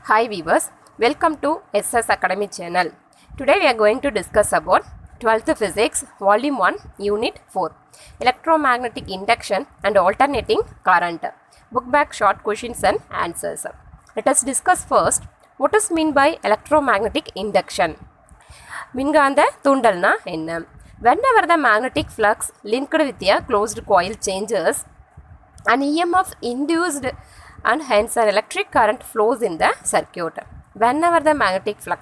Hi viewers, welcome to SS Academy channel. Today we are going to discuss about 12th Physics Volume 1 Unit 4 Electromagnetic Induction and Alternating Current. Book back short questions and answers. Let us discuss first what is meant by electromagnetic induction. மின்காந்த தூண்டல்னா என்ன? Whenever the magnetic flux linked with a closed coil changes, an EMF induced and hence an electric current flows in the circuit. Whenever the magnetic flux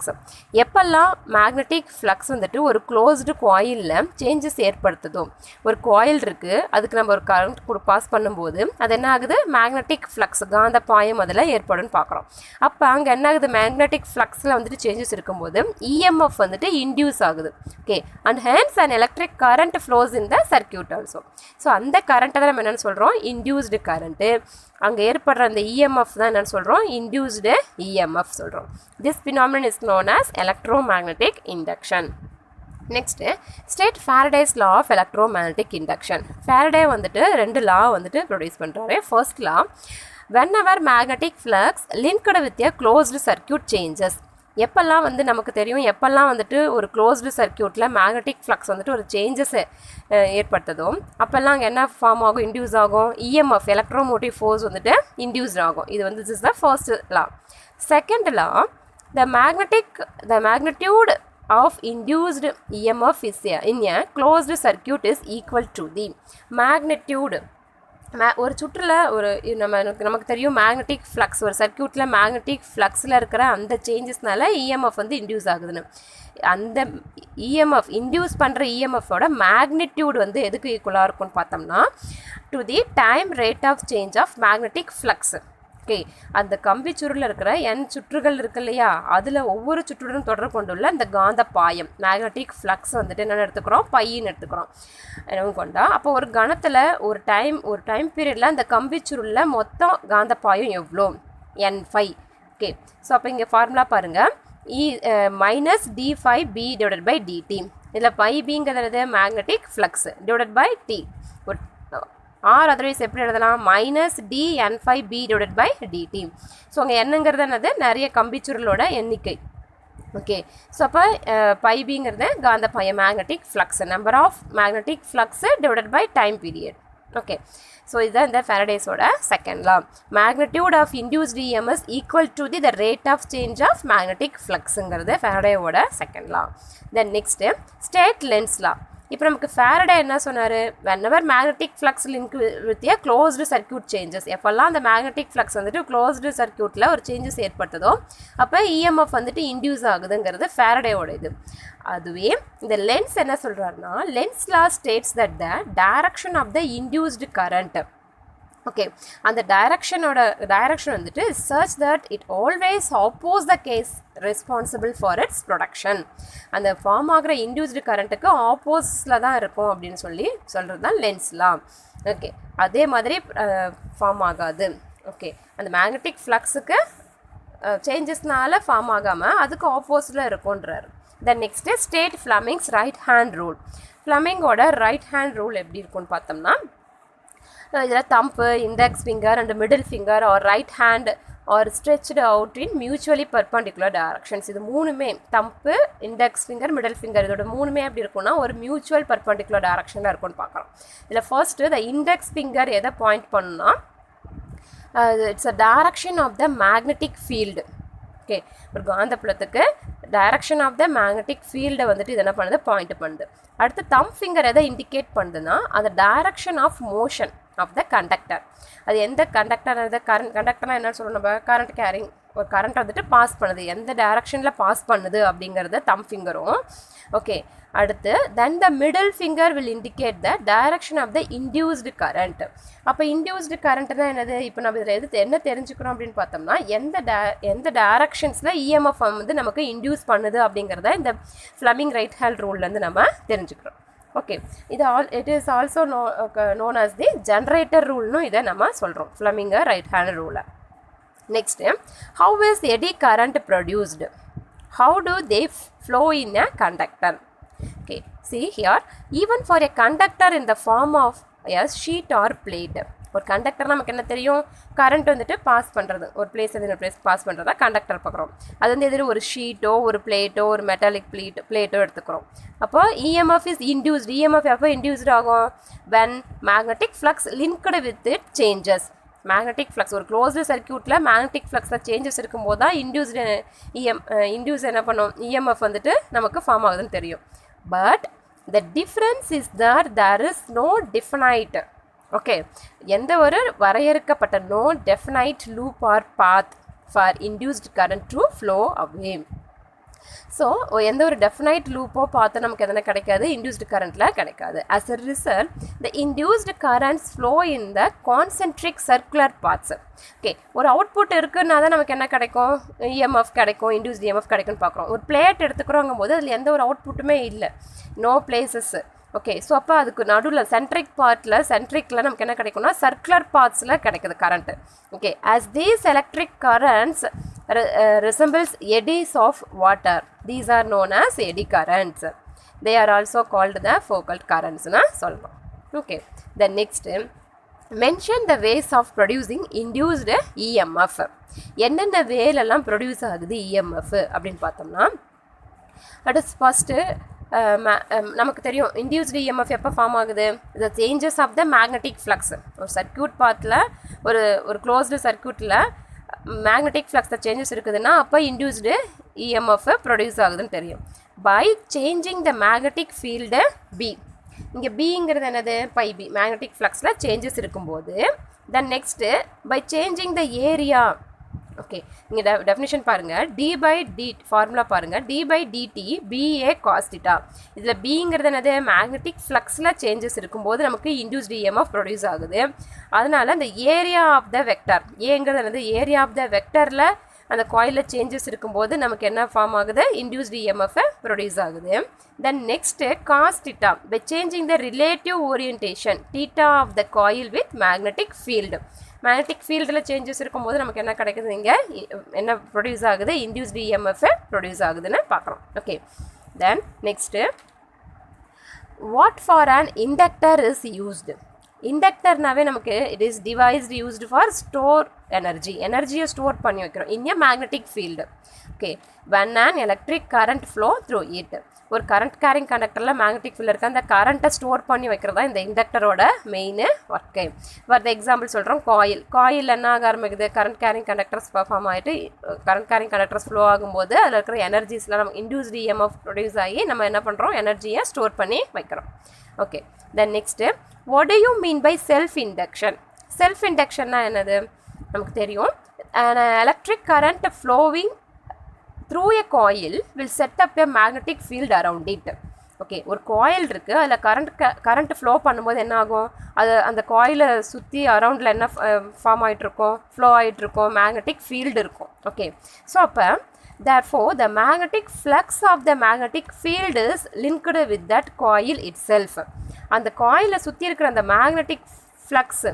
எப்பெல்லாம் magnetic flux வந்துட்டு ஒரு closed coilல changes ஏற்படுத்துதோ, ஒரு coil இருக்கு, அதுக்கு நம்ம ஒரு current pass பண்ணும்போது அது என்ன ஆகுது, magnetic flux காந்த பாயம் அதில் ஏற்படும்னு பார்க்குறோம். அப்போ அங்கே என்ன ஆகுது, magnetic fluxல வந்துட்டு changes இருக்கும்போது EMF வந்துட்டு induce ஆகுது. Okay, and hence an electric current flows in the circuit also. So அந்த கரண்ட்டை தான் நம்ம என்னென்னு சொல்கிறோம், induced current. அங்கே ஏற்படுற அந்த EMF தான் என்னென்னு சொல்கிறோம், induced EMF சொல்கிறோம். This phenomenon is known as electromagnetic induction. Next, state Faraday's law of electromagnetic induction. Faraday வந்துட்டு ரெண்டு law வந்துட்டு ப்ரொடியூஸ் பண்ணுறாரு. First law, whenever magnetic flux linked with a closed circuit changes. எப்பெல்லாம் வந்து நமக்கு தெரியும், எப்பெல்லாம் வந்துட்டு ஒரு க்ளோஸ்டு சர்க்கியூட்டில் மேக்னெட்டிக் ஃப்ளக்ஸ் வந்துட்டு ஒரு சேஞ்சஸை ஏற்படுத்ததோ அப்போல்லாம் அங்கே என்ன ஃபார்ம் ஆகும், இன்டியூஸ் ஆகும், EMF எலக்ட்ரோமோட்டிவ் ஃபோர்ஸ் வந்துட்டு இன்டியூஸ்ட் ஆகும். இது வந்து this is the first law. Second law, the magnitude of induced EMF is in a closed circuit is equal to the magnitude. ஒரு சுற்றில் ஒரு நமக்கு தெரியும் மேக்னெட்டிக் ஃப்ளக்ஸ், ஒரு சர்க்கியூட்டில் மேக்னெட்டிக் ஃப்ளக்ஸில் இருக்கிற அந்த சேஞ்சஸ்னால EMF வந்து இன்டியூஸ் ஆகுதுன்னு. அந்த EMF இன்டியூஸ் பண்ணுற EMFோட மேக்னிடியூட் வந்து எதுக்கு ஈக்குவலாக இருக்கும்னு பார்த்தோம்னா, to the time rate of change of magnetic flux. Okay, அந்த கம்பி சுருளில் இருக்கிற N சுற்றுகள் இருக்கு இல்லையா, அதில் ஒவ்வொரு சுற்றுடன் தொடர்பு கொண்டுள்ள அந்த காந்த பாயம் மேக்னெட்டிக் ஃப்ளக்ஸ் வந்துட்டு என்னென்னு எடுத்துக்கிறோம், பையின்னு எடுத்துக்கிறோம் என்னவும் கொண்டா. அப்போ ஒரு கணத்தில் ஒரு டைம் பீரியடில் அந்த கம்பி சுருளில் மொத்தம் காந்த பாயம் எவ்வளோ, N5. ஓகே, ஸோ அப்போ இங்கே ஃபார்முலா பாருங்கள், minus d5b divided by dt. இதில் பை பிங்கிறது magnetic flux divided by t. Or otherwise எப்படி எழுதலாம், minus dN5b divided by dt. So அங்கே என்னங்கிறது என்னது, நிறைய கம்பிச்சுருளோட எண்ணிக்கை. ஓகே, ஸோ அப்போ பைபிங்கிறது காந்த பாயம் magnetic flux, number of magnetic flux divided by time period. Okay, so இதுதான் இந்த ஃபேரடேஸோட second law. Magnitude of induced EMF equal to the rate of change of magnetic ஃப்ளக்ஸுங்கிறது ஃபேரடேவோட second law. Then next state Lenz law. இப்போ நமக்கு Faraday என்ன சொன்னார், whenever magnetic flux link with a closed circuit changes, எப்போல்லாம் அந்த magnetic flux வந்துட்டு closed சர்க்கியூட்டில் ஒரு சேஞ்சஸ் ஏற்படுத்ததோ அப்போ EMF வந்துட்டு இன்டியூஸ் ஆகுதுங்கிறது ஃபேரடேவோட இது. அதுவே இந்த லென்ஸ் என்ன சொல்கிறாருன்னா, Lenz law states that the direction of the induced current. Okay, அந்த டைரக்ஷன் வந்துட்டு such that it always oppose the case responsible for its production. அந்த ஃபார்ம் ஆகிற இன்டியூஸ்டு கரண்ட்டுக்கு ஆப்போசிட்டில் தான் இருக்கும் அப்படின்னு சொல்கிறது தான் லென்ஸ்லாம். ஓகே, அதே மாதிரி ஃபார்ம் ஆகாது. ஓகே, அந்த மேக்னெட்டிக் ஃப்ளக்ஸுக்கு சேஞ்சஸ்னால ஃபார்ம் ஆகாமல் அதுக்கு ஆப்போசிட்டில் இருக்கும்ன்றார். Then next state Fleming's right hand rule. ஃப்ளமிங்கோட ரைட் ஹேண்ட் ரூல் எப்படி இருக்குன்னு பார்த்தோம்னா, இதில் thumb, index finger and middle finger are right hand are stretched out in mutually perpendicular directions. இது மூணுமே, thumb, index finger, middle finger, இதோட மூணுமே எப்படி இருக்குன்னா ஒரு மியூச்சுவல் பர்பண்டிகுலர் டைரக்ஷனில் இருக்கும்னு பார்க்கலாம். இதில் ஃபர்ஸ்ட்டு இந்த இண்டெக்ஸ் ஃபிங்கர் எதை பாயிண்ட் பண்ணுன்னா, it's a direction of the magnetic field. Okay, ஒரு காந்தப்புலத்துக்கு டைரக்ஷன் ஆஃப் த மேக்னெட்டிக் ஃபீல்டை வந்துட்டு இது என்ன பண்ணுது, பாயிண்ட் பண்ணுது. அடுத்து தம் ஃபிங்கர் எதை இண்டிகேட் பண்ணுதுன்னா, அது direction of motion of the conductor. அது எந்த கண்டக்டர், கண்டக்டர்னா என்ன சொல்கிறோம் நம்ம, கரண்ட் கேரிங், ஒரு கரண்ட் வந்துட்டு பாஸ் பண்ணுது, எந்த டைரக்ஷனில் பாஸ் பண்ணுது அப்படிங்கிறது தம் ஃபிங்கரும். ஓகே, அடுத்து then the middle finger will indicate the direction of the induced current. அப்போ இன்டியூஸ்டு கரண்ட்னா என்னது, இப்போ நம்ம இதில் என்ன தெரிஞ்சுக்கிறோம் அப்படின்னு பார்த்தோம்னா, எந்த டைரக்ஷன்ஸில் EMF வந்து நமக்கு இன்டியூஸ் பண்ணுது அப்படிங்கிறத இந்த ஃப்ளமிங் ரைட் ஹேண்ட் ரூல்லேருந்து நம்ம தெரிஞ்சுக்கிறோம். Okay, it is also known as the generator ரூல்னு இதை நம்ம சொல்கிறோம், ஃப்ளமிங் ரைட் ஹேண்ட் ரூலை. Next, how is eddy current produced? How do they flow in a conductor? Okay, see here, even for a conductor in the form of a sheet or plate, ஒரு conductor நமக்கு என்ன தெரியும், current வந்துட்டு pass பண்ணுறது, ஒரு place இன்னொரு place pass பண்ணுறதா conductor பார்க்குறோம். அது வந்து எதிர ஒரு ஷீட்டோ ஒரு பிளேட்டோ ஒரு மெட்டாலிக் பிளேட்டோ எடுத்துக்கிறோம். அப்போ இஎம்எஃப் இஸ் இன்டியூஸ்ட். இஎம்எஃப் எப்போ இன்டியூஸ்ட் ஆகும், when magnetic flux linked with it changes. Magnetic flux, ஒரு க்ளோஸ்டு சர்க்யூட்டில் மேக்னெட்டிக் ஃப்ளக்ஸில் சேஞ்சஸ் இருக்கும்போது தான் இன்டியூஸ் என்ன பண்ணும், இஎம்எஃப் வந்துட்டு நமக்கு ஃபார்ம் ஆகுதுன்னு தெரியும். But the difference is that there is no definite, okay, எந்த ஒரு வரையறுக்கப்பட்ட no definite loop or path for induced current to flow away. So எந்த ஒரு டெஃபினைட் லூப்போ பார்த்து நமக்கு எதனா கிடைக்காது, இன்டியூஸ்டு கரண்ட்டில் கிடைக்காது. As a result the induced currents flow in the concentric circular paths. Okay, ஒரு அவுட்புட் இருக்குன்னா தான் நமக்கு என்ன கிடைக்கும், இஎம்எஃப் கிடைக்கும், இன்டியூஸ்ட் இஎம்எஃப் கிடைக்கும்னு பார்க்குறோம். ஒரு பிளேட் எடுத்துக்கிறோங்கும் போது அதில் எந்த ஒரு அவுட்புட்டுமே இல்லை, நோ பிளேசஸ். ஓகே, ஸோ அப்போ அதுக்கு நடுவில் சென்ட்ரிக்கில் நமக்கு என்ன கிடைக்கும்னா சர்க்குலர் பாத்ஸில் கிடைக்குது current. Okay, as these electric currents resembles eddies of water, these are known as eddy currents. They are also called the Foucault currents na solvom. Okay, then next mention the ways of producing induced EMF. என்னென்ன வேலெல்லாம் produce ஆகுது EMF அப்படின்னு பார்த்தோம்னா, அது first நமக்கு தெரியும் induced EMF எப்போ form ஆகுது, the changes of the magnetic flux. ஒரு சர்க்யூட் பாத்தில் ஒரு க்ளோஸ்டு சர்க்யூட்டில் மேக்னெட்டிக் ஃப்ளக்ஸில் சேஞ்சஸ் இருக்குதுன்னா அப்போ இன்டியூஸ்டு இஎம்எஃப் ப்ரொடியூஸ் ஆகுதுன்னு தெரியும். By changing the magnetic field B, இங்கே பிங்கிறது என்னது, பை பி, மேக்னெட்டிக் ஃப்ளக்ஸில் சேஞ்சஸ் இருக்கும்போது. Then next by changing the area. Okay, இங்கே டெஃபினிஷன் பாருங்கள், டி பை டி ஃபார்முலா பாருங்கள், d by dt BA cos theta. இதில் பிங்கிறது என்னது, மேக்னெட்டிக் ஃப்ளக்ஸில் சேஞ்சஸ் இருக்கும்போது நமக்கு இன்டியூஸ்டு இஎம்எஃப் ப்ரொடியூஸ் ஆகுது. அதனால் அந்த ஏரியா ஆஃப் த வெக்டர், ஏங்கிறது என்னது, ஏரியா ஆஃப் த வெக்டரில் அந்த காயிலில் சேஞ்சஸ் இருக்கும்போது நமக்கு என்ன ஃபார்ம் ஆகுது, இன்டியூஸ்டு இஎம்எஃப் ப்ரொடியூஸ் ஆகுது. Then next cos theta, by changing the relative orientation theta of the coil with magnetic field. Magnetic ஃபீல்டில் சேஞ்சஸ் இருக்கும்போது நமக்கு என்ன கிடைக்குது, இங்கே என்ன ப்ரொடியூஸ் ஆகுது, இன்டியூஸ்டு இஎம்எஃப் ப்ரொடியூஸ் ஆகுதுன்னு பார்க்குறோம். Okay, then next what for an inductor is used. இண்டக்டர்னாவே நமக்கு it is device used for store எனர்ஜியை ஸ்டோர் பண்ணி வைக்கிறோம் in a magnetic field. Okay, when an electric current flow through it. ஒரு current carrying கண்டக்டரில் magnetic field இருக்குது, அந்த கரண்ட்டை ஸ்டோர் பண்ணி வைக்கிறதா இந்த இண்டக்டரோட main work. For the example சொல்கிறோம், காயில் என்ன ஆக ஆரம்பிக்குது, கரண்ட் கேரிங் கண்டக்டர்ஸ் பர்ஃபார்ம் ஆகிட்டு கரண்ட் கேரிங் கண்டக்டர்ஸ் ஃப்ளோ ஆகும்போது அதில் இருக்கிற எனர்ஜிஸ்லாம் நம்ம இன்டியூஸ்டு இஎம்எஃப் ப்ரொடியூஸ் ஆகி நம்ம என்ன பண்ணுறோம், எனர்ஜியை ஸ்டோர் பண்ணி வைக்கிறோம். Okay, then next what do you mean by self induction. Self இண்டக்ஷன்னா என்னது, நமக்கு தெரியும், electric current flowing through a coil will set up a magnetic field around it. Okay, ஒரு காயில் இருக்குது, அதில் கரண்ட் ஃப்ளோ பண்ணும்போது என்ன ஆகும், அது அந்த காயிலை சுற்றி அரவுண்டில் என்ன ஃபார்ம் ஆகிட்ருக்கும், ஃப்ளோ ஆகிட்ருக்கும், மேக்னெட்டிக் ஃபீல்டு இருக்கும். ஓகே, ஸோ அப்போ therefore the magnetic flux of the magnetic field is linked with that coil itself. அந்த காயிலை சுற்றி இருக்கிற அந்த மேக்னெட்டிக் ஃப்ளக்ஸு,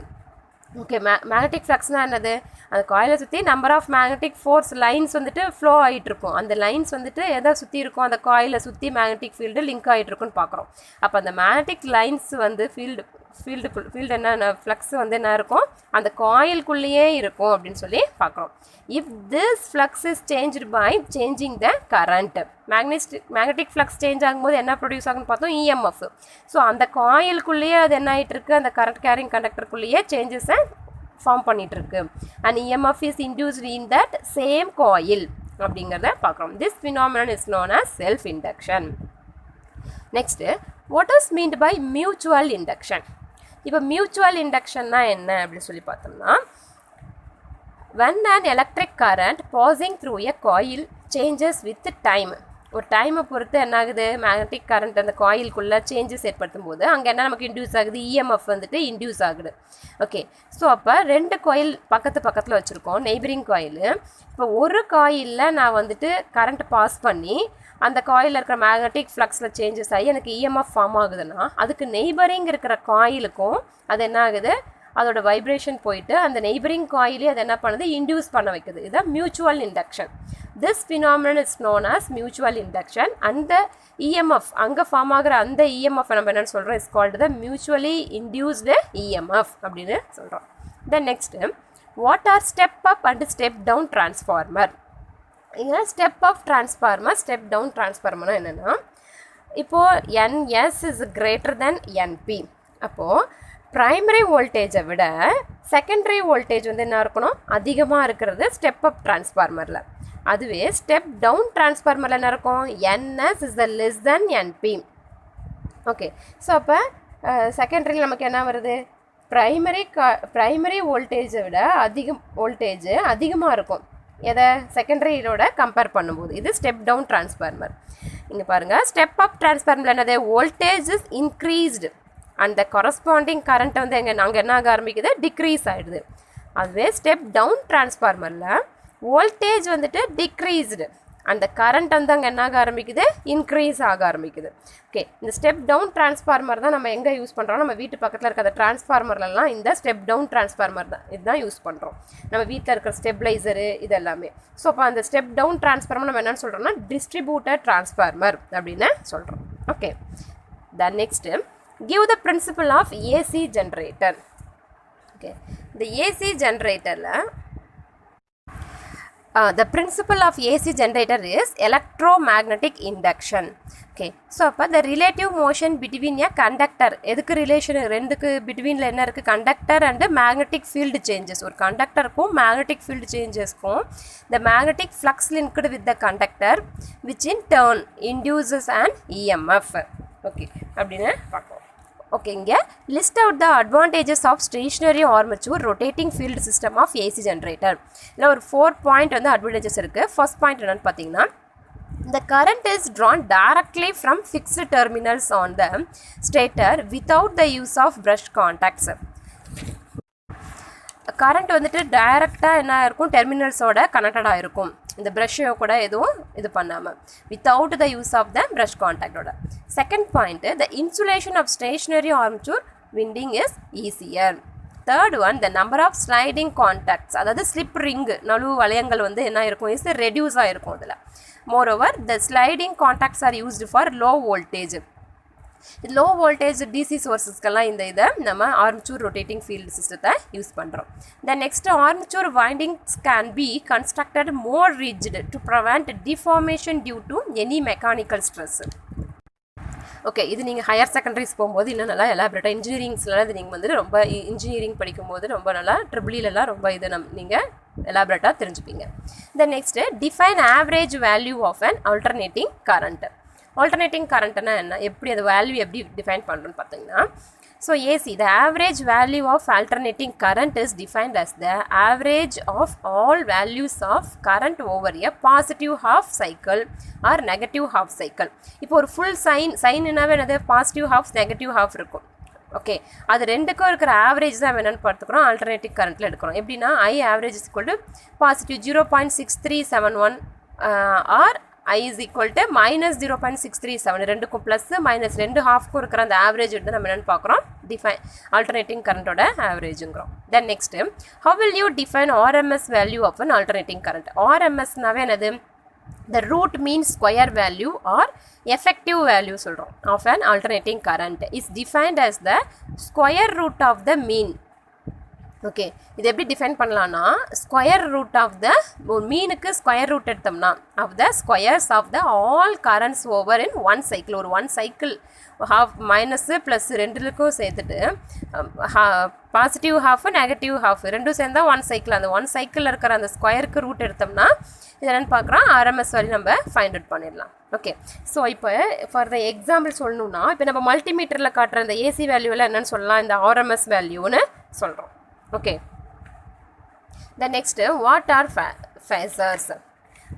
ஓகே, மேக்னெட்டிக் ஃப்ளக்ஸ்னால் என்னது, அந்த காயிலை சுற்றி number of magnetic force lines வந்துட்டு ஃப்ளோ ஆகிட்ருக்கும். அந்த லைன்ஸ் வந்துட்டு எதை சுற்றி இருக்கும், அந்த காயிலை சுற்றி மேக்னெட்டிக் ஃபீல்டு லிங்க் ஆகிட்ருக்குன்னு பார்க்குறோம். அப்போ அந்த மேக்னெட்டிக் லைன்ஸ் வந்து ஃபீல்டு என்ன ஃப்ளக்ஸ் வந்து என்ன இருக்கும், அந்த காயிலுக்குள்ளேயே இருக்கும் அப்படின்னு சொல்லி பார்க்குறோம். If this flux is changed by changing the current, magnetic flux change ஆகும்போது என்ன ப்ரொடியூஸ் ஆகுன்னு பார்த்தோம், இஎம்எஃப். ஸோ அந்த காயிலுக்குள்ளேயே அது என்ன ஆகிட்டு இருக்குது, அந்த கரண்ட் கேரிங் கண்டக்டருக்குள்ளேயே சேஞ்சஸை ஃபார்ம் பண்ணிகிட்ருக்கு. And EMF is induced in that same coil அப்படிங்கிறத பார்க்குறோம். This phenomenon is known as self induction. Next what is meant by mutual induction. இப்போ மியூச்சுவல் இண்டக்ஷன்னா என்ன அப்படின்னு சொல்லி பார்த்தோம்னா, when an electric current passing through a coil changes with time. ஒரு டைமை பொறுத்து என்ன ஆகுது, மேக்னெட்டிக் கரண்ட் அந்த காயிலுக்குள்ளே சேஞ்சஸ் ஏற்படுத்தும் போது அங்கே என்ன நமக்கு இன்டியூஸ் ஆகுது, இஎம்எஃப் வந்துட்டு இன்டியூஸ் ஆகுது. ஓகே, ஸோ அப்போ 2 காயில் பக்கத்தில் வச்சுருக்கோம், நெய்பரிங் காயிலு. இப்போ ஒரு காயிலில் நான் வந்துட்டு கரண்ட் பாஸ் பண்ணி அந்த காயிலில் இருக்கிற மேக்னெட்டிக் ஃப்ளக்ஸில் சேஞ்சஸ் ஆகி எனக்கு இஎம்எஃப் ஃபார்ம் ஆகுதுன்னா அதுக்கு நெய்பரிங் இருக்கிற காயிலுக்கும் அது என்ன ஆகுது, அதோட வைப்ரேஷன் போயிட்டு அந்த நெய்பரிங் காயிலே அது என்ன பண்ணுது, இன்டியூஸ் பண்ண வைக்குது. இதுதான் mutual induction. This phenomenon is known as mutual induction. அந்த EMF அங்கே ஃபார்ம் ஆகிற அந்த EMF நம்ம என்னென்னு சொல்கிறோம், is called the mutually induced EMF அப்படின்னு சொல்கிறோம். Then next, what are step up and step down transformer? இங்கே step up transformer, step down டிரான்ஸ்ஃபார்மர்னா என்னென்னா, இப்போது NS is greater than NP. அப்போது ப்ரைமரி வோல்டேஜை விட செகண்டரி வோல்டேஜ் வந்து என்ன இருக்கணும், அதிகமாக இருக்கிறது ஸ்டெப் அப் டிரான்ஸ்ஃபார்மரில். அதுவே ஸ்டெப் டவுன் டிரான்ஸ்ஃபார்மரில் என்ன இருக்கும், NS is the less than NP. Okay, so அப்போ செகண்டரியில் நமக்கு என்ன வருது, ப்ரைமரி வோல்டேஜை விட வோல்டேஜ் அதிகமாக இருக்கும் எதை, செகண்டரியோட கம்பேர் பண்ணும்போது. இது ஸ்டெப் டவுன் டிரான்ஸ்ஃபார்மர். இங்கே பாருங்கள், ஸ்டெப் அப் டிரான்ஸ்ஃபார்மரில் என்னது, வோல்டேஜ் இஸ் இன்க்ரீஸ்டு அந்த கரஸ்பாண்டிங் கரண்ட் வந்து நாங்கள் என்ன ஆக ஆரம்பிக்குது, டிக்ரீஸ் ஆகிடுது. அதுவே ஸ்டெப் டவுன் டிரான்ஸ்ஃபார்மரில் வோல்டேஜ் வந்துட்டு டிக்ரீஸ்டு அந்த கரண்ட் வந்து அங்கே என்ன ஆக ஆரம்பிக்குது, இன்க்ரீஸ் ஆக ஆரம்பிக்குது. ஓகே, இந்த ஸ்டெப் டவுன் டிரான்ஸ்ஃபார்மர் தான் நம்ம எங்கே யூஸ் பண்ணுறோம், நம்ம வீட்டு பக்கத்தில் இருக்கிற டிரான்ஸ்ஃபார்மர்லாம் இந்த ஸ்டெப் டவுன் டிரான்ஸ்ஃபார்மர் தான் இதுதான் யூஸ் பண்ணுறோம். நம்ம வீட்டில் இருக்கிற ஸ்டெப்லைசரு இது எல்லாமே. ஸோ அப்போ அந்த ஸ்டெப் டவுன் டிரான்ஸ்ஃபார்மர் நம்ம என்னென்னு சொல்கிறோம்னா டிஸ்ட்ரிபியூட்டர் டிரான்ஸ்ஃபார்மர் அப்படின்னு சொல்கிறோம். Okay, then next, give the principle of AC generator. Okay, the AC generator the principle of AC generator is electromagnetic induction. Okay, so அப்போ the relative motion between a conductor, எதுக்கு relation ரெண்டுக்கு பிட்வீனில் என்ன இருக்குது, conductor and magnetic field changes. ஒரு கண்டக்டருக்கும் magnetic field சேஞ்சஸ்க்கும் the magnetic flux linked with the conductor which in turn induces an EMF. Okay, அப்படின்னு பார்க்கலாம். ஓகே, இங்கே list out the advantages of stationary armature rotating field system of AC generator. இதில் ஒரு 4 point வந்து advantages இருக்குது. First point என்னென்னு பார்த்தீங்கன்னா, the current is drawn directly from fixed terminals on the stator without the use of brush contacts. Current வந்துட்டு டைரெக்டாக என்ன இருக்கும், டெர்மினல்ஸோட கனெக்டடாக இருக்கும், இந்த ப்ரஷ்ஷோ கூட எதுவும் இது பண்ணாமல், without the use of the brush கான்டாக்டோட. Second point, the insulation of stationary armature winding is easier. Third one, the number of sliding contacts, அதாவது ஸ்லிப் ரிங்கு நழுவு வளையங்கள் வந்து என்ன இருக்கும், இஸ் ரெடியூஸ் ஆகிருக்கும் அதில். Moreover the sliding contacts are used for low voltage. Low voltage DC சோர்ஸஸ்க்கெல்லாம் இந்த இதை நம்ம ஆர்மச்சூர் ரொட்டேட்டிங் ஃபீல்டு சிஸ்டத்தை யூஸ் பண்ணுறோம். Then next, armature windings can be constructed more rigid to prevent deformation due to any mechanical stress. Okay, இது நீங்கள் higher secondaries போகும்போது இன்னும் நல்லா எலாபரேட்டாக இன்ஜினியரிங்ஸ்லாம் இது நீங்கள் வந்துட்டு ரொம்ப இன்ஜினியரிங் படிக்கும்போது ரொம்ப நல்லா ட்ரிபிளிலலாம் ரொம்ப இது நீங்கள் எலாபரேட்டாக தெரிஞ்சுப்பீங்க. Then next, define average value of an alternating current. Alternating கரண்ட்னா என்ன, எப்படி அது வேல்யூ எப்படி டிஃபைன் பண்ணுறோன்னு பார்த்தீங்கன்னா, so AC the average value of alternating current is defined as the average of all values of current over a positive half cycle or negative half cycle. இப்போ ஒரு full சைன்னாவே என்னது, பாசிட்டிவ் ஹாஃப் நெகட்டிவ் ஹாஃப் இருக்கும். Okay, அது ரெண்டுக்கும் இருக்கிற average தான் என்னென்னு பார்த்துக்கிறோம், ஆல்டர்னேட்டிவ் கரண்ட்டில் எடுக்கிறோம். எப்படின்னா, I average is equal to positive 0.6371 or I is equal to minus 0.637. ரெண்டுக்கும் ப்ளஸ் மைனஸ் ரெண்டு ஹாஃப்க்கும் இருக்கிற அந்த ஆவரேஜ் எடுத்து நம்ம என்னென்னு பார்க்குறோம், டிஃபைன் ஆல்டர்னேட்டிங் கரண்ட்டோட ஆவரேஜுங்கிறோம். Then next, how will you define RMS value of an alternating current? RMSனாவே என்னது, the root mean square value or effective value சொல்கிறோம் of an alternating current is defined as the square root of the mean. Okay, இது எப்படி define பண்ணலான்னா, square root of the மீனுக்கு square root எடுத்தோம்னா of the squares of the all currents over in one cycle. ஒரு one cycle half minus plus ரெண்டுக்கும் சேர்த்துட்டு positive half negative half ரெண்டும் சேர்ந்தால் ஒன் சைக்கிள். அந்த ஒன் சைக்கிளில் இருக்கிற அந்த ஸ்கொயருக்கு ரூட் எடுத்தோம்னா இது என்னென்னு பார்க்குறோம், ஆர்எம்எஸ் வேல்யூ நம்ம ஃபைண்ட் அவுட் பண்ணிடலாம். ஓகே, ஸோ இப்போ ஃபார் த எக்ஸாம்பிள் சொல்லணுன்னா, இப்போ நம்ம மல்டிமீட்டரில் காட்டுற இந்த ஏசி வேல்யூவில் என்னென்னு சொல்லலாம், இந்த ஆர்எம்எஸ் வேல்யூன்னு சொல்கிறோம். Okay, the next, what R pacers?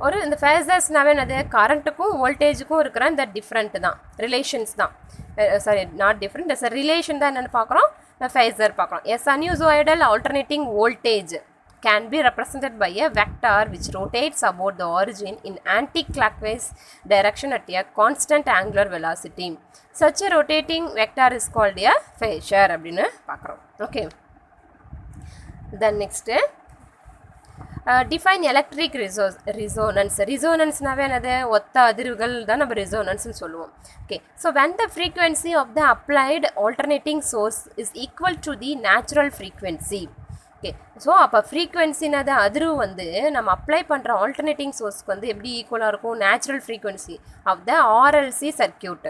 ஒரு இந்த ஃபேசர்ஸ்னாவே என்னது, கரண்ட்டுக்கும் வோல்டேஜுக்கும் இருக்கிற இந்த டிஃப்ரெண்ட் தான், ரிலேஷன்ஸ் தான். Sorry, not different, it's relation தான் என்னென்னு பார்க்குறோம், ஃபேசர் பார்க்குறோம். A sinusoidal alternating voltage can be represented by a vector which rotates about the origin in anti-clockwise direction at a constant angular velocity. Such a rotating vector is called a phasor அப்படின்னு பார்க்குறோம். Okay, Then next, define electric resonance. Resonance நாவே என்னது ஒத்த அதிர்வுகள் தான் நம்ம resonance னு சொல்லுவோம். Okay, so when the frequency of the applied alternating source is equal to the natural frequency. Okay, so அப்போ frequency-னது அதிர்வு வந்து நம்ம அப்ளை பண்ணுற alternating source-க்கு வந்து எப்படி ஈக்குவலாக இருக்கும்? natural frequency of the RLC circuit.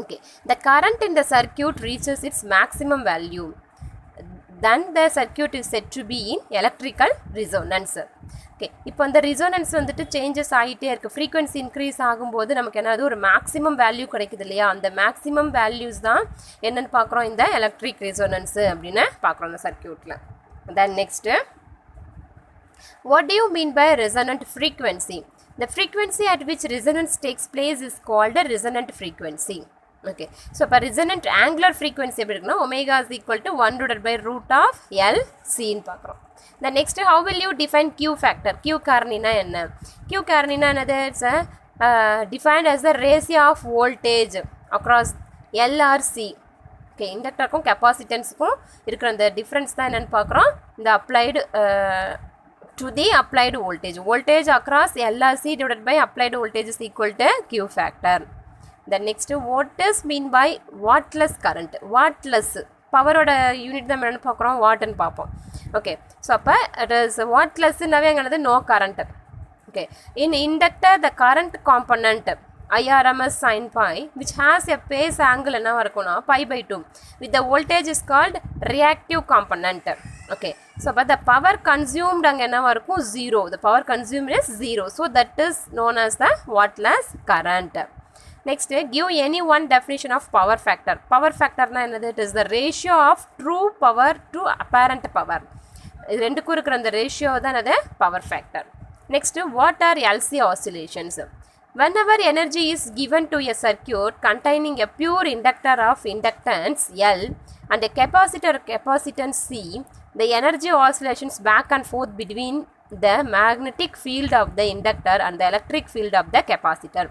Okay, the current in the circuit reaches its maximum value. Then the circuit is said to be in electrical resonance. Okay, இப்போ அந்த resonance வந்துட்டு சேஞ்சஸ் ஆகிட்டே இருக்குது. ஃப்ரீக்வன்சி இன்க்ரீஸ் ஆகும்போது நமக்கு என்னது ஒரு maximum value கிடைக்குது இல்லையா? அந்த மேக்ஸிமம் வேல்யூஸ் தான் என்னென்னு பார்க்குறோம், இந்த எலக்ட்ரிக் resonance அப்படின்னு பார்க்குறோம் இந்த சர்க்கியூட்டில். Then next, what do you mean by resonant frequency? The frequency at which resonance takes place is called a resonant frequency. Okay, so இப்போ resonant angular frequency எப்படி இருக்குன்னா omega is equal to 1 divided by root of L C ன்னு பார்க்குறோம். The next, how will you define Q factor? Q காரணினா என்ன? Q காரணினா என்னது? It's defined as the ratio of voltage across L or C. Okay, இண்டக்டருக்கும் கெப்பாசிட்டன்ஸுக்கும் இருக்கிற அந்த difference தான் என்னென்னு பார்க்குறோம். இந்த applied to the applied voltage across L or C divided by applied voltage is equal to Q factor. The next, what is mean by wattless current? Wattless பவரோட unit தான் என்னென்னு பார்க்குறோம், வாட்னு பார்ப்போம். ஓகே, ஸோ அப்போ இட் இஸ் வாட்லெஸ்னாவே எங்கனது no current. Okay, in inductor the current component IRMS sin pi which has a phase angle என்னவா இருக்கும்னா pi/2 with the voltage is called reactive component. Okay, so but the power consumed அங்கே என்னவா இருக்கும் 0. The power consumed is 0, so that is known as the wattless current. Next, give any one definition of power factor. Power factor na என்னது? It is the ratio of true power to apparent power. இது ரெண்டுக்கும் இருக்கிற அந்த ratio தான் அது power factor. Next, what are LC oscillations? Whenever energy is given to a circuit containing a pure inductor of inductance L and a capacitor capacitance C, the energy oscillations back and forth between the magnetic field of the inductor and the electric field of the capacitor.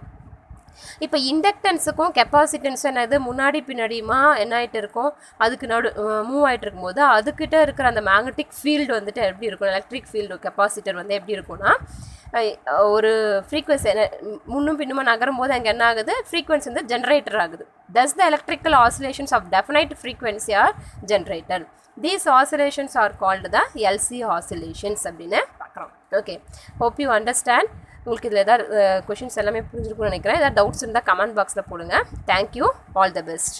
இப்போ இண்டக்டன்ஸுக்கும் கெப்பாசிட்டன்ஸும் என்னது முன்னாடி பின்னாடியுமா என்ன ஆகிட்டு இருக்கும், அதுக்கு move ஆகிட்டு இருக்கும்போது அதுக்கிட்ட இருக்கிற அந்த மேக்னெட்டிக் ஃபீல்டு வந்துட்டு எப்படி இருக்கும், எலக்ட்ரிக் ஃபீல்டு கெப்பாசிட்டர் வந்து எப்படி இருக்கும்னா ஒரு ஃப்ரீக்வன்சி முன்னும் பின்னுமா நகரும் போது அங்கே என்ன ஆகுது, ஃப்ரீக்வன்சி வந்து ஜென்ரேட்டர் ஆகுது. Thus the electrical oscillations of definite frequency are generated. These oscillations are called the LC oscillations அப்படின்னு பார்க்குறோம். Okay, hope you understand. உங்களுக்கு இதில் ஏதாவது கொஷின்ஸ் எல்லாமே புரிஞ்சிருக்கும்னு நினைக்கிறேன். ஏதாவது டவுட்ஸ் இருந்தால் கமெண்ட் பாக்ஸில் போடுங்க. Thank you, all the best.